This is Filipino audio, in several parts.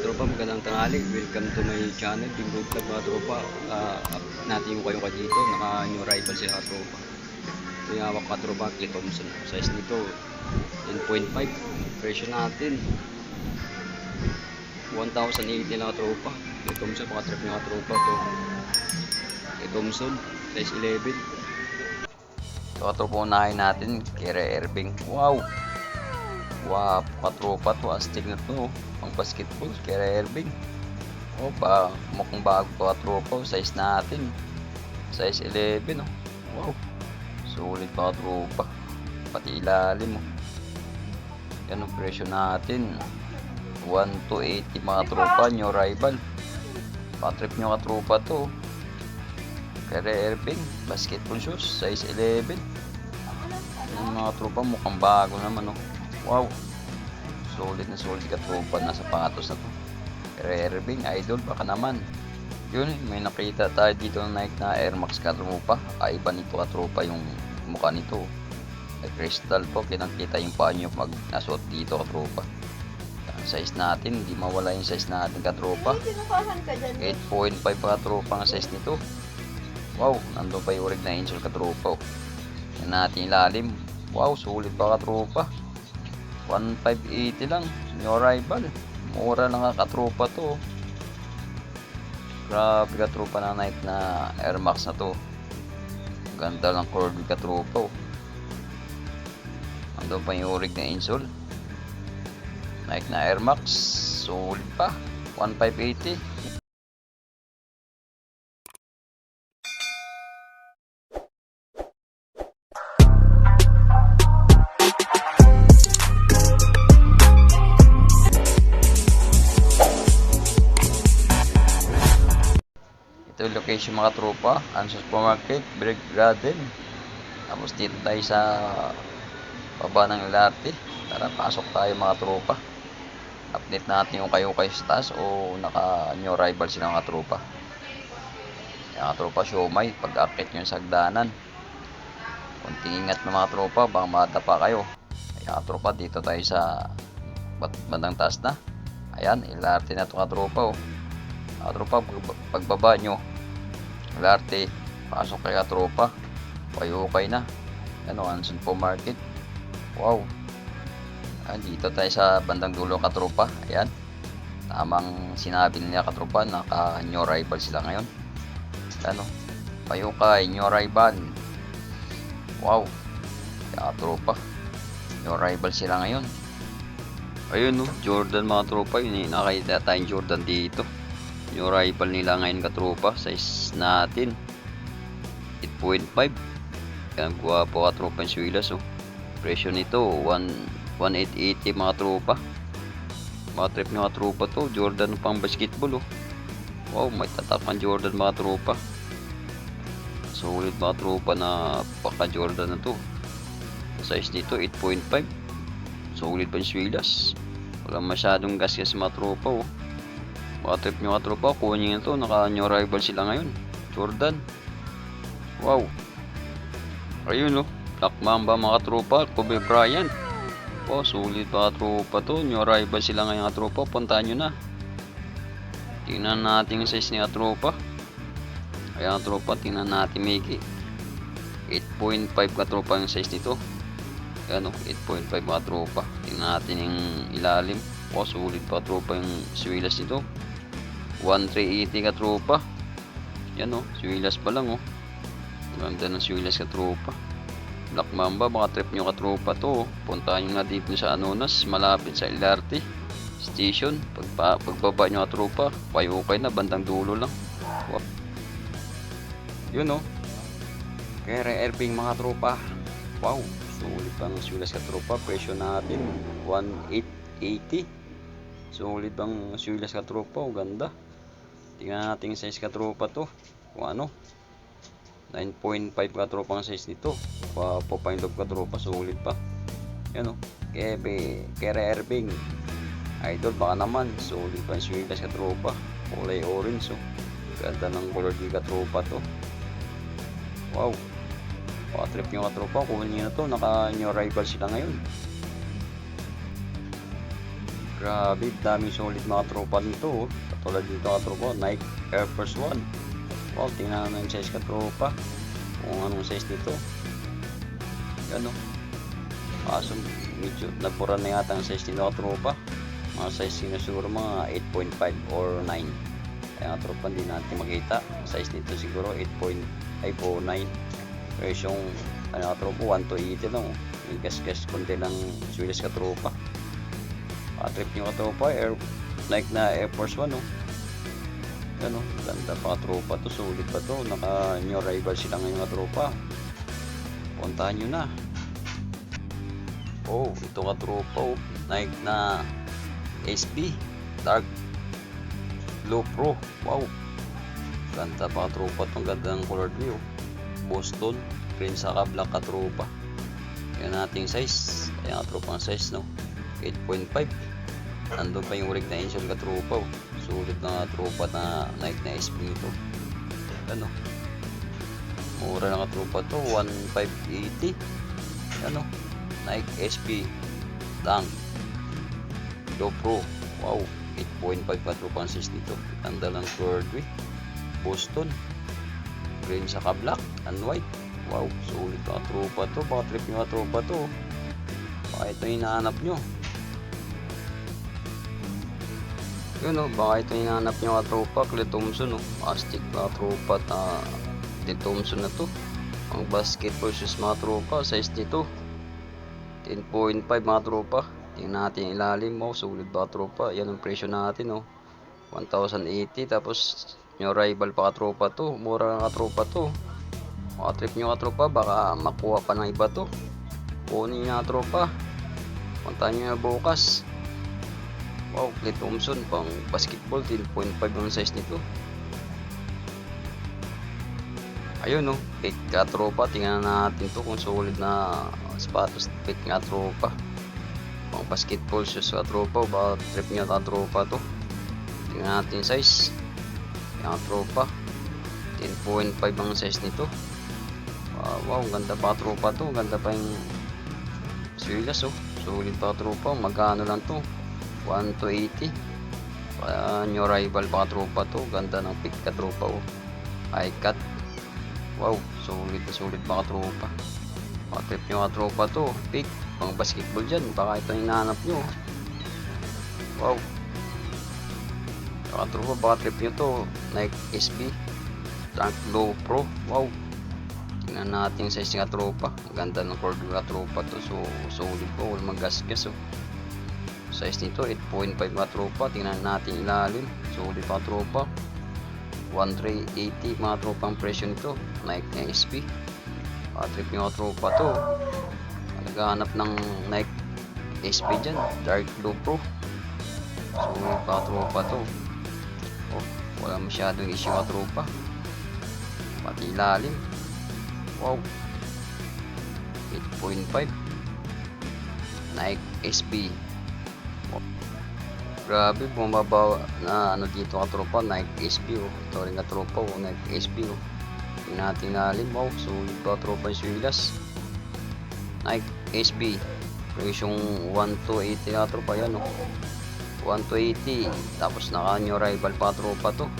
tropa, magandang tanghali. Welcome to my channel, Bingo Vlog mga tropa. Up natin yung kayo dito, naka new rival sila tropa. Ito yung hawak ka tropa, Clay Thompson. Size nito 10.5. Presyo natin 1,080 lang tropa. Clay Thompson, mga trip mga tropa to. Clay Thompson, size 11. Ito tropa, unahin natin Kyrie Irving. Wow, katropa to, astig na to, pang basketball, Kyrie Irving. O pa, mukhang bago to katropa, size natin, size 11, oh. Wow, sulit pa katropa, pati ilalim, oh. Yan ang presyo natin, 1,280 mga tropa, new rival. Patrip nyo katropa to, Kyrie Irving, basketball shoes, size 11. Yung mga tropa, mukhang bago naman, oh. Wow, solid na solid katropa na sapatos na to. Kyrie Irving, idol baka naman. Yun, may nakita tayo dito na Nike na Air Max katropa. Iba nito katropa yung mukha nito. May crystal po, kinakita yung paa nyo pag nasuot dito katropa. Size natin, hindi mawala yung size natin katropa. 8.5 pa katropa ang size nito. Wow, nandun pa yung rig na insole katropa. Yan natin ilalim. Wow, solid pa katropa. 1,580 lang, new rival. Mura lang katropa to. Grabe katropa na Nike na Air Max na to. Ganda lang cord katropa. Andun pa yung rig na insole. Nike na Air Max, solid pa. 1,580. Ito yung location mga tropa, Anson Supermarket, Break Garden. Tapos dito tayo sa baba ng LRT. Tara, pasok tayo mga tropa. Update natin yung kayo sa taas o naka new rival sila mga tropa. Yung mga tropa, siomay, pag-akit yung sagdanan. Kunting ingat mga tropa, baka madapa kayo. Yung mga tropa, dito tayo sa bandang taas na. Ayan, LRT na ito mga tropa. Tropa, pagbaba nyo LRT, pasok kaya tropa, okay na. Ano, Anson Market. Wow, dito tayo sa bandang dulo katropa. Ayan, tamang sinabi nila katropa, naka new rival sila ngayon. Ano, Payukay, new rival. Wow, kaya tropa, new rival sila ngayon. Ayun, no, Jordan mga tropa, yun, nakakita tayong Jordan dito. Yung rival nila ngayon katropa, size natin 8.5. Yan, guwapo katropa yung swilas. Presyo nito 1,880 mga tropa. Mga trip nyo katropa to, Jordan pang basketball. Wow, may tatak ng Jordan mga tropa. Solid mga tropa na paka Jordan na to. Size nito 8.5. Solid pa yung swilas. Wala masyadong gasgas mga tropa. Mga trip nyo katropa, kunin nyo to, naka new rival sila ngayon, Jordan. Wow, ayun Black Mamba mga tropa, Kobe Bryant. Wow, sulit pa tropa to, new rival sila ngayon tropa. Puntahan nyo na, tingnan natin yung size niya tropa. Ayan tropa, tingnan natin Miki. 8.5 katropa yung size nito. Ayan 8.5 mga tropa. Tingnan natin yung ilalim. Wow, sulit pa tropa yung swilas nito. 1,380 katropa. Yan swilas pa lang Ganda ng swilas katropa. Black Mamba, baka trip nyo katropa to. Puntahan nyo na dito sa Anonas, malapit sa LRT station. Pagbaba nyo katropa, okay na, bandang dulo lang. Wow. Yun Kyrie Irving mga tropa. Wow, sulit pang swilas katropa. Presyo natin 1,880. Sulit bang swilas katropa, ganda. Tingnan natin yung size katropa to. Kung 9.5 katropa ang size nito. Papain loob katropa, sulit pa. Yan Kyrie Irving, idol baka naman. Sulit pa yung swilas katropa. Kulay orange Ganda ng color di katropa to. Wow, trip nyo katropa, kunin nyo na to, naka new rival sila ngayon. Grabe, daming solid mga tropa nito. Katulad dito mga tropa, Nike Air Force 1. Wow, tingnan naman yung size ka tropa. Kung anong size nito. Yan o. Kaso medyo nagpura na yata ang size nito mga tropa. Mga size sinusuro mga 8.5 or 9. Kaya mga tropa hindi natin makita. Size nito siguro 8.5 o 9. Pero yung ano ka tropa, 1 to 80 lang. Yung gas-gas konti lang Swedish ka tropa. Trip nyo ka tropa, Nike na Air Force 1 oh. Yan oh, ganda pa ka tropa to, solid pa to. Naka new arrival sila ngayon ka tropa. Puntahan nyo na. Oh, ito ka tropa oh, Nike na SB Dark Blue Pro. Wow, ganda pa ka tropa, itong ganda ng color blue. Boston green saka black ka tropa. Yan nating size. Ayan ka tropa ang size no, 8.5. Nandun pa yung rig na insole ka tropa oh. Sulit na tropa na Nike na SB nito. Ano, mura na ka tropa to, 1,580. Ano, Nike SB Dunk Low Pro. Wow, 8.5 pa tropa ang size nito. Ganda lang curvy. Boston green saka black and white. Wow, sulit na tropa to. Baka trip nyo ka tropa to. Baka ito yung hinahanap nyo. Yun o, baka ito yung hinahanap nyo ka tropa. Clay Thompson o, astig mga tropa na Clay Thompson na to. Ang basketball shoes mga tropa, size nito 10.5 mga tropa. Tingnan natin yung ilalim mo, sulit ba tropa. Yan ang presyo natin o, 1,080. Tapos yung rival pa ka tropa to, mura na ka tropa to. Mga trip nyo ka tropa, baka makuha pa ng iba to. Kunin nyo ka tropa, puntahan nyo na bukas. Wow, Clay Thompson pang basketball, 10.5 ang size nito. Ayun no, pick ka tropa. Tingnan natin to kung solid na sapatos. Pick nga tropa, pang basketball shoes ka tropa. Baka trip nyo ka tropa to. Tingnan natin size. Yan tropa, 10.5 ang size nito. Wow, ganda pa tropa to. Ganda pa yung swilas oh. Solid pa tropa. Magkano lang to, 1 to 80. New rival pa ka tropa to. Ganda ng pick ka tropa oh. High cut. Wow, solid na solid pa ka tropa. Trip nyo ka tropa to, pick pang basketball dyan. Baka ito yung hinahanap nyo. Wow, ka tropa, baka trip nyo to, Nike SB Dunk Low Pro. Wow, tingnan natin sa size nga tropa. Ang ganda ng cord ka tropa to. So solid po, wala maggasgas oh. Size nito 8.5 mga tropa. Tingnan natin ilalim, solid pa tropa. 1,380 mga tropa ang presyo nito, Nike na SB. Trip nyo mga tropa to, naghahanap ng Nike SB dyan, Dark Blue Pro. Solid pa tropa to. Oh, wala masyadong issue mga tropa. Pati ilalim. Wow, 8.5 Nike SB. Grabe, bumaba na ano dito ka tropa, Nike SB oh. Ito rin ka tropa oh, Nike SB oh. Tingnan natin ilalim. Wow, sulit pa tropa yung swilas. Nike SB, presyong 1 to 80 ka tropa yan oh. 1 to 80. Tapos naka new rival pa tropa to.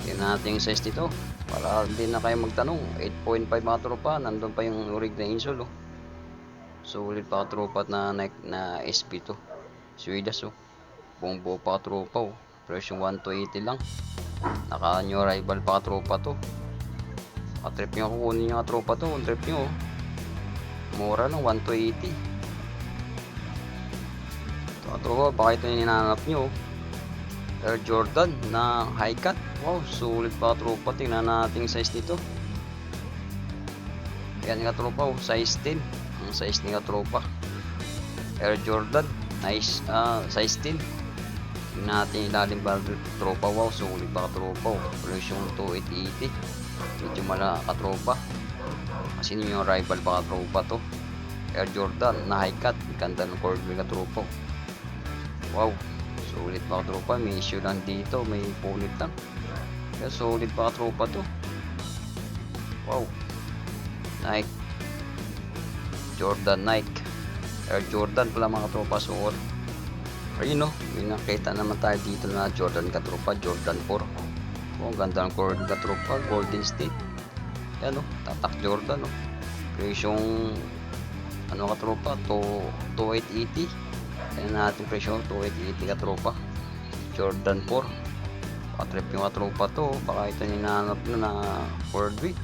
Tingnan natin yung size nito para hindi na kayo magtanong. 8.5 mga tropa. Nandun pa yung rig na insole oh. Sulit pa tropa na Nike na SB to. Swilas oh. Buong buo pa ka tropa oh. Presyong 1 to 80 lang. Naka new rival pa ka tropa to. Trip nyo, kukunin nyo ka tropa to. Trip nyo oh. Mura lang, 1 to 80. Ito tropa, baka ito yung hinahanap nyo. Air Jordan na high cut. Wow, sulit pa ka tropa. Tingnan natin size nito. Yan nga tropa oh, size 10. Ang size ni ka tropa, Air Jordan nice, size 10. Tingnan natin ilalim ba tropa. Wow, sulit pa ka tropa oh. Presyong 2,880. Medyo mala ka tropa. Kasi yung rival pa ka tropa to, Air Jordan na high cut. Ganda ng cord ka tropa. Wow, sulit pa ka tropa. May issue lang dito, may punit lang. Kaya sulit pa ka tropa to. Wow, Nike Jordan, Nike Air Jordan pala mga tropa suot. Ayun, no, may nakita naman tayo dito na Jordan katropa, Jordan 4. Oh, ang ganda ng Jordan katropa, Golden State. Yan, no, tatak Jordan, no. Presyong ano katropa, 2880. Ayan natin presyo, 2880 katropa, Jordan 4. Patrip yung katropa to, baka ito hinahanap na World Week.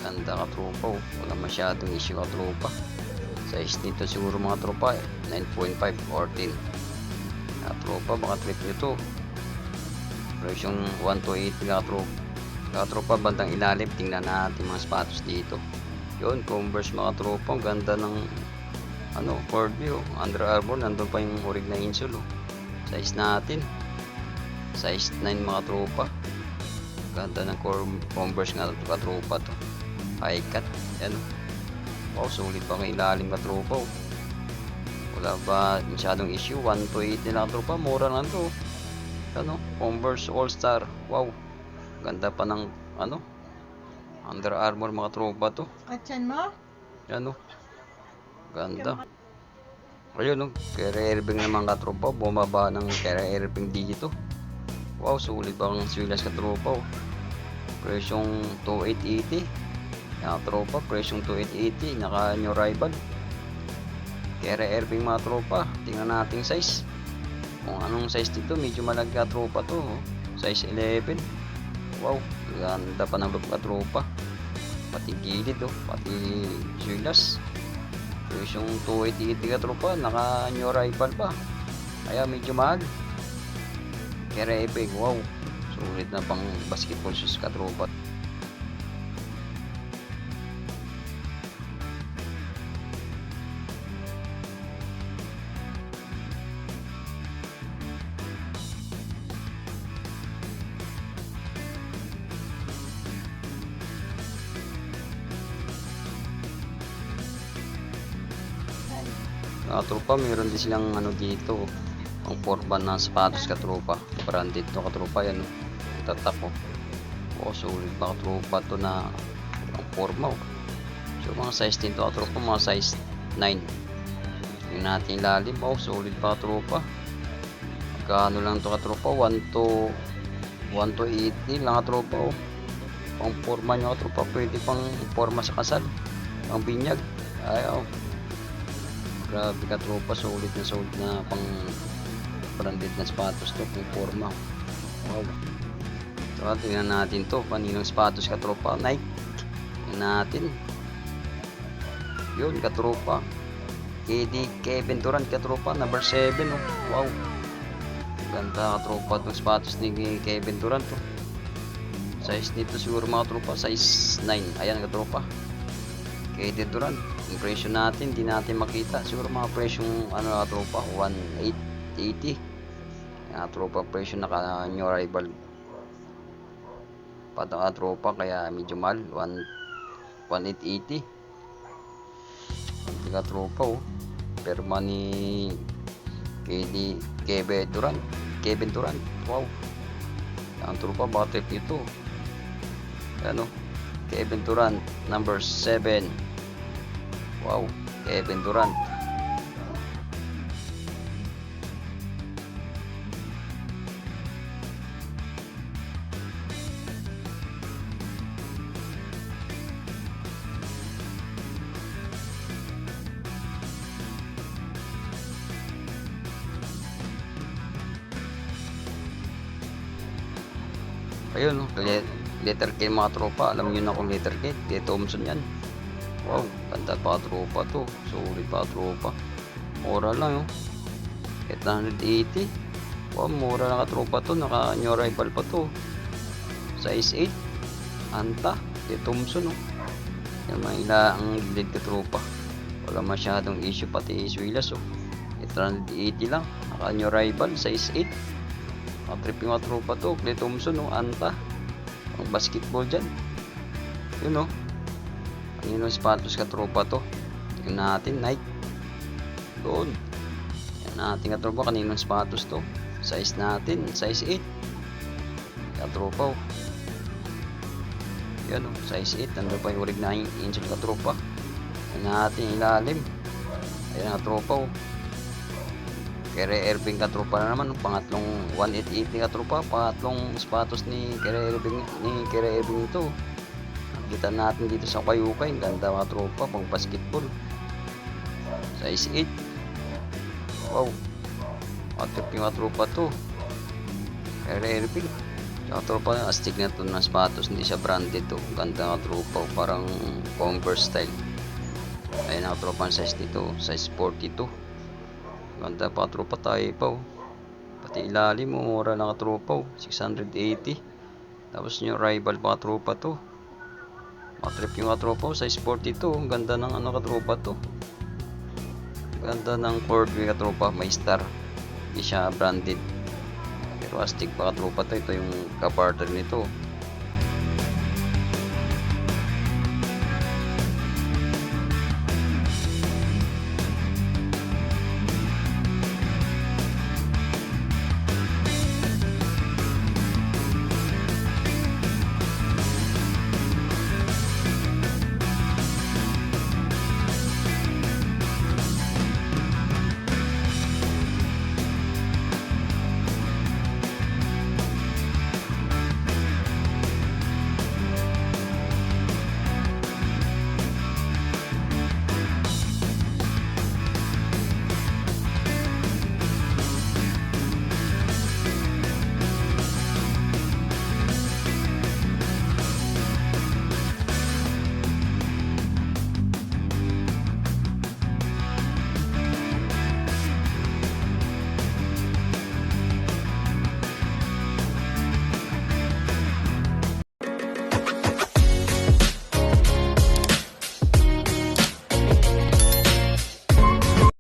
Ganda katropa, oh. Wala masyadong issue katropa. Size nito siguro mga tropa 9.5 or 10 katropa, baka trip nyo to. Presyong 128 katropa, bandang ilalim. Tingnan natin mga sapatos dito. Yun, Converse mga tropa, ganda ng ano, Ford View, Under Armour, nandun pa yung orig na insole, oh. Size natin size 9 mga tropa, ganda ng Converse nga katropa to, high cut. Yan, oh, sulit pa ng ilalim katropa, oh. Wala ba masyadong issue, 128 na katropa, mura lang to. Ano, Converse All Star, wow, ganda pa ng ano, Under Armour mga tropa to. Atyan mo? Yan, oh, ganda. Ayun, no, Kyrie Irving naman katropa, bumaba ng Kyrie Irving dito. Wow, sulit pa ng swilas katropa, oh. Presyong 2880 yan katropa, presyong 2880, naka new rival Kyrie Irving mga tropa. Tingnan natin size, kung anong size dito. Medyo malagya tropa to, oh. Size 11. Wow, ganda pa ng look katropa, pati gilid, oh, pati swilas. Yung 280 katropa, naka new arrival pa, kaya medyo mahal. Kyrie Irving, wow, sulit na pang basketball shoes katropa. Katropa, meron din silang ano dito, ang forban ng sapatos katropa, branded to katropa. Yan, tatak, oh. Oh, sulit pa katropa to na ang forma, oh. So mga size din to katropa, mga size 9. Yung natin lalim, oh, sulit pa katropa. Magkano lang to katropa, 1 to 80 lang katropa, oh. Pang forma nyo katropa, pwede pang forma sa kasal, pang binyag. Ay, oh, grabe katropa, sulit na pang branded na sapatos to, pang forma. Wow. So, tingnan natin to, paninong sapatos katropa, Nike. Tingnan natin. Yun katropa, Kevin Durant katropa, number 7, oh. Wow, ganda katropa itong sapatos ni Kevin Durant, oh. Size nito siguro mga tropa, size 9. Ayan katropa, Kevin Durant. Yung presyo natin, hindi natin makita. Siguro mga presyong ano tropa, 1880. Yung tropa, presyo naka new arrival pa tropa, kaya medyo mahal, 1880. Hindi ka tropa, oh. Perma ni Kevin Durant. Wow, yung tropa, baka trip ito. Ano, Kevin Durant, number 7. Wow, Kevin Durant. Ayun, letter K mga tropa, alam nyo na kung letter K, Clay Thompson yan. Wow, ganda pa tropa to, sulit pa tropa, mura lang, oh. 880. Wow, mura lang tropa to, naka new arrival pa to, size 8, Anta, Clay Thompson, oh. Yan mga ang lead ka tropa, wala masyadong issue, pati swilas, oh. 880 lang, naka new arrival, size 8. Trip yung tropa to, Clay Thompson, oh, Anta, ang basketball dyan. Yun, oh. Kanino sapatos katropa to? Tingnan natin, Nike. Doon. Yan natin katropa, kanino sapatos to? Size natin, size 8. Katropa, oh. Yan, oh, size 8. Nandun pa yung orig na insole katropa. Yan natin ilalim. Ayan katropa, oh. Kere Irving katropa na naman, pangatlong 1880 katropa, pangatlong sapatos ni Kere Irving ito. Nakita natin dito sa Ukay-Ukay, ganda mga tropa, pang basketball. Size 8. Wow. Matrip yung mga tropa to. Kere Irving. Yung tropa, astig na to ng sapatos, hindi siya branded to. Ganda mga tropa, parang Converse style. Ayun mga tropa, size dito, size 42. Ganda pa tropa tayo pa oh. Pati ilalim mo, mura lang tropa oh. 680. Tapos yung rival pa tropa to. Matrip yung tropa oh, size 42. Ang ganda ng katropa to. Ganda ng cord yung katropa, may star. Hindi siya branded. Pero astig pa katropa to. Ito yung kapartner nito.